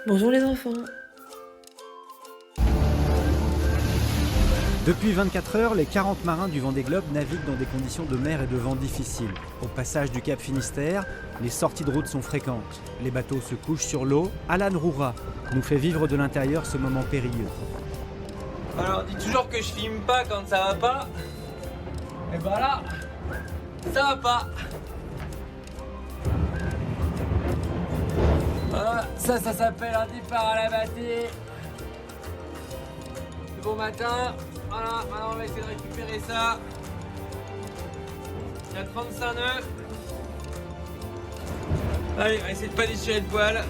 Bonjour les enfants. Depuis 24 heures, les 40 marins du Vendée Globe naviguent dans des conditions de mer et de vent difficiles. Au passage du Cap Finistère, les sorties de route sont fréquentes. Les bateaux se couchent sur l'eau. Alan Roura nous fait vivre de l'intérieur ce moment périlleux. Alors, on dit toujours que je filme pas quand ça va pas. Et bah là, ça va pas. Voilà, ça s'appelle un départ à la bâtée. Bon matin. Voilà, maintenant on va essayer de récupérer ça. Il y a 35 nœuds. Allez, on va essayer de pas déchirer de voile.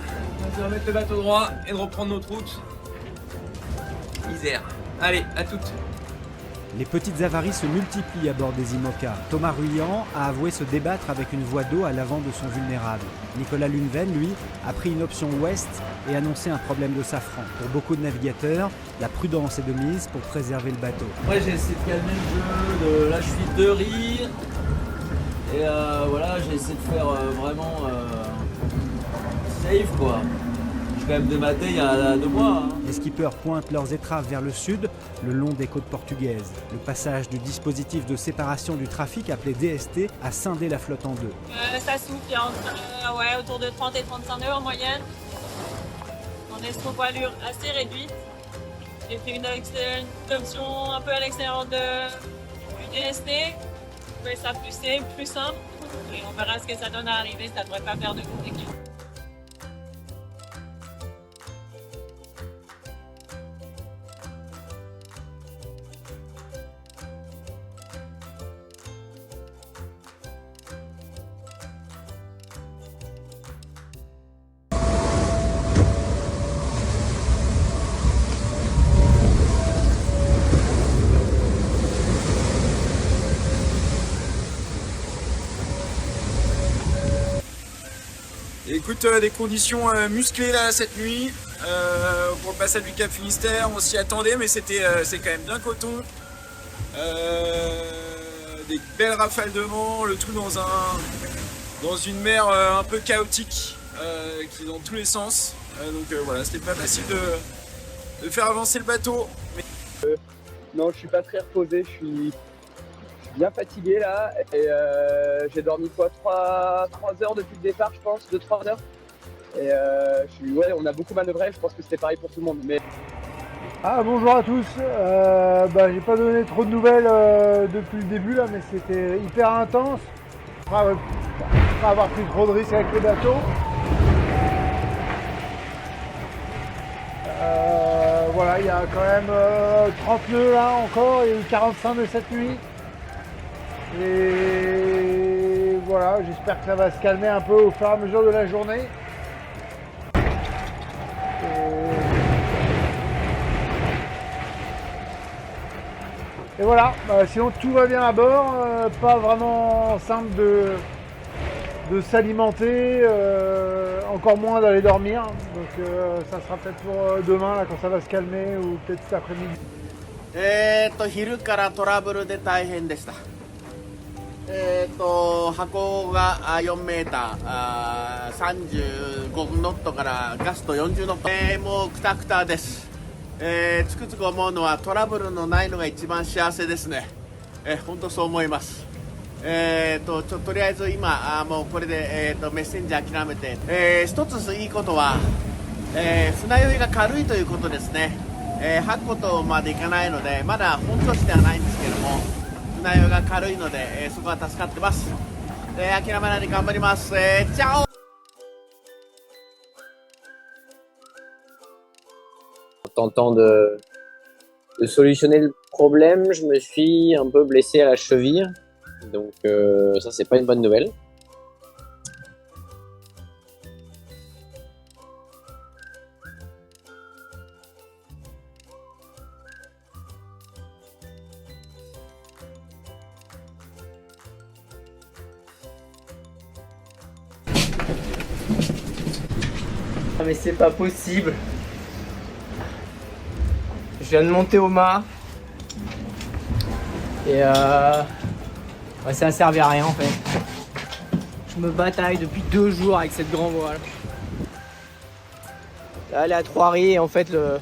On va remettre le bateau droit et de reprendre notre route. Isère. Allez, à toutes. Les petites avaries se multiplient à bord des IMOCA. Thomas Ruyant a avoué se débattre avec une voie d'eau à l'avant de son vulnérable. Nicolas Luneven, lui, a pris une option ouest et annoncé un problème de safran. Pour beaucoup de navigateurs, la prudence est de mise pour préserver le bateau. Moi j'ai essayé de calmer le jeu, de lâcher vite de rire. Et voilà, j'ai essayé de faire vraiment safe quoi. Je suis quand même dématé il y a 2 mois. Hein. Les skippers pointent leurs étraves vers le sud, le long des côtes portugaises. Le passage du dispositif de séparation du trafic appelé DST a scindé la flotte en deux. Ça souffle, il y a autour de 30 et 35 nœuds en moyenne. On est sur voilure assez réduite. J'ai fait une option un peu à l'extérieur du DST. Je trouvais ça plus safe, plus simple. Et on verra ce que ça donne à arriver, ça ne devrait pas faire de compliqué. Écoute, des conditions musclées là cette nuit pour le passage du Cap Finistère, on s'y attendait mais c'est quand même d'un coton. Des belles rafales de vent, le tout dans une mer un peu chaotique qui est dans tous les sens. Donc voilà, c'était pas facile de faire avancer le bateau. Non, je suis pas très reposé, je suis bien fatigué là et j'ai dormi quoi 3 heures depuis le départ je pense, 2-3 heures et on a beaucoup manœuvré, je pense que c'était pareil pour tout le monde. Mais... Ah bonjour à tous, j'ai pas donné trop de nouvelles depuis le début là, mais c'était hyper intense. Après avoir pris trop de risques avec les bateaux. Voilà, il y a quand même 30 nœuds là encore, il y a eu 45 nœuds cette nuit. Et voilà, j'espère que ça va se calmer un peu au fur et à mesure de la journée. Et voilà, sinon tout va bien à bord, pas vraiment simple de s'alimenter, encore moins d'aller dormir. Donc ça sera peut-être pour demain là, quand ça va se calmer ou peut-être cet après-midi. 昼からトラブルで大変でした。箱が4メーター、35ノットからガスト40ノット、もうクタクタです。つくづく思うのはトラブルのないのが一番幸せですね。本当そう思います。とりあえず今もうこれで、メッセンジャー諦めて、一ついいことは、船酔いが軽いということですね。8個とまでいかないのでまだ本調子ではないんですけども、船酔いが軽いので、そこは助かってます。諦めないで頑張ります。チャオ。Tentant de solutionner le problème, je me suis un peu blessé à la cheville, donc ça c'est pas une bonne nouvelle. Mais c'est pas possible. Je viens de monter au mât. Et ça a servi à rien en fait. Je me bataille depuis 2 jours avec cette grand voile. Là, elle est à Trois-Ris et en fait le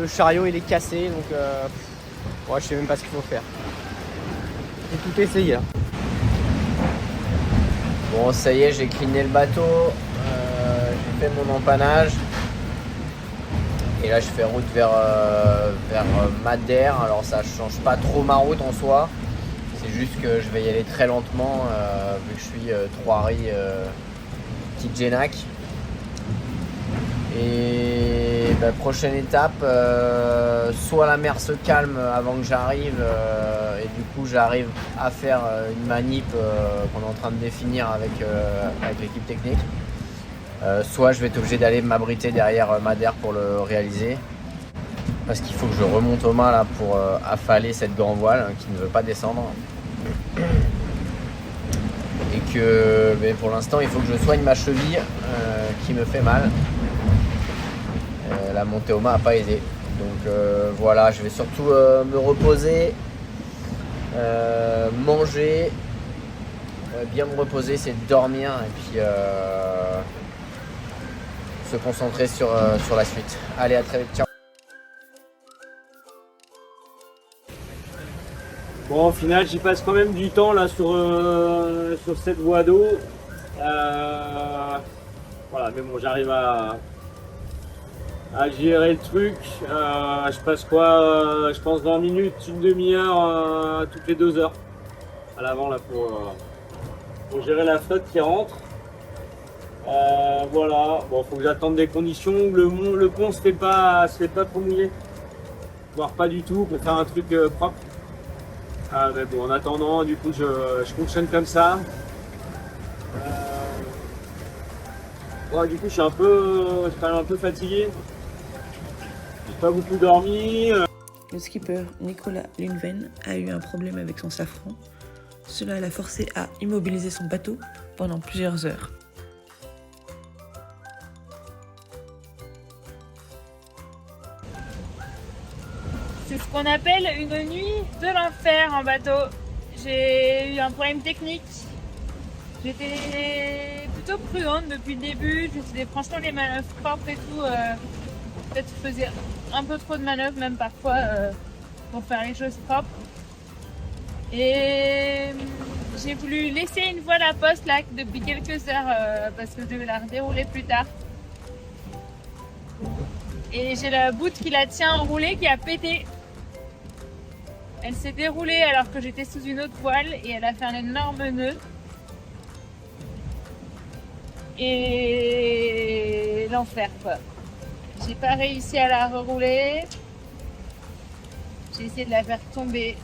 chariot il est cassé donc ouais, je sais même pas ce qu'il faut faire. J'ai tout essayé là. Bon, ça y est, j'ai cliné le bateau, j'ai fait mon empannage. Et là, je fais route vers Madère. Alors, ça change pas trop ma route en soi. C'est juste que je vais y aller très lentement, vu que je suis Trois-Ris, Petite Génac. Et prochaine étape, soit la mer se calme avant que j'arrive, et du coup j'arrive à faire une manip qu'on est en train de définir avec l'équipe technique. Soit je vais être obligé d'aller m'abriter derrière Madère pour le réaliser, parce qu'il faut que je remonte aux mains là pour affaler cette grand voile qui ne veut pas descendre. Et que pour l'instant il faut que je soigne ma cheville qui me fait mal. La montée au mât n'a pas aidé. Donc voilà, je vais surtout me reposer, manger, bien me reposer, c'est de dormir et puis se concentrer sur la suite. Allez, à très vite, ciao. Bon, au final, j'y passe quand même du temps là sur cette voie d'eau. Voilà, mais bon, j'arrive à gérer le truc. Je passe quoi, je pense 20 minutes, une demi-heure toutes les 2 heures à l'avant là pour gérer la flotte qui rentre. Voilà, bon, faut que j'attende des conditions où le pont se fait pas trop mouillé, voire pas du tout, pour faire un truc propre. Mais bon, en attendant, du coup, je fonctionne comme ça. Ouais, du coup, je suis quand même un peu fatigué. J'ai pas beaucoup dormi. Le skipper Nicolas Lunven a eu un problème avec son safran. Cela l'a forcé à immobiliser son bateau pendant plusieurs heures. C'est ce qu'on appelle une nuit de l'enfer en bateau. J'ai eu un problème technique. J'étais plutôt prudente depuis le début. Je faisais franchement les manœuvres propres et tout. Peut-être je faisais un peu trop de manœuvres même parfois pour faire les choses propres. Et j'ai voulu laisser une voile à poste là depuis quelques heures parce que je devais la redérouler plus tard. Et j'ai la boute qui la tient enroulée qui a pété. Elle s'est déroulée alors que j'étais sous une autre voile et elle a fait un énorme nœud. Et l'enfer quoi. J'ai pas réussi à la rerouler. J'ai essayé de la faire tomber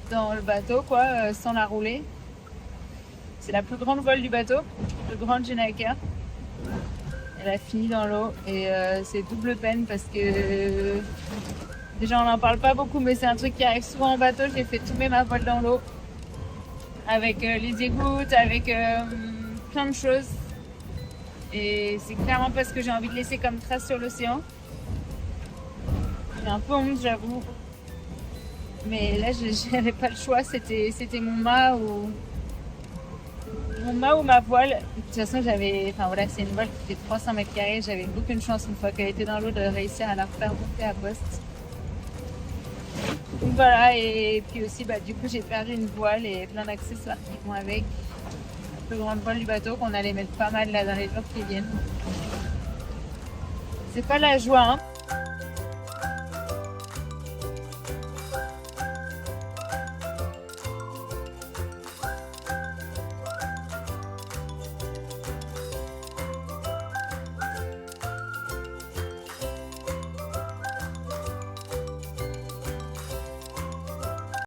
dans le bateau quoi, sans la rouler. C'est la plus grande voile du bateau, le Grand Genaker. Elle a fini dans l'eau et c'est double peine parce que déjà on n'en parle pas beaucoup mais c'est un truc qui arrive souvent en bateau. J'ai fait tomber ma voile dans l'eau avec les égouttes, avec plein de choses. Et c'est clairement parce que j'ai envie de laisser comme trace sur l'océan. J'ai un peu honte j'avoue. Mais là j'avais pas le choix, c'était mon mât ou ma voile. De toute façon c'est une voile qui fait 300 mètres carrés, j'avais aucune chance une fois qu'elle était dans l'eau de réussir à la refaire monter à poste. Donc voilà, et puis aussi du coup j'ai perdu une voile et plein d'accessoires qui vont avec. La plus grande voile du bateau qu'on allait mettre pas mal là dans les jours qui viennent. C'est pas la joie hein.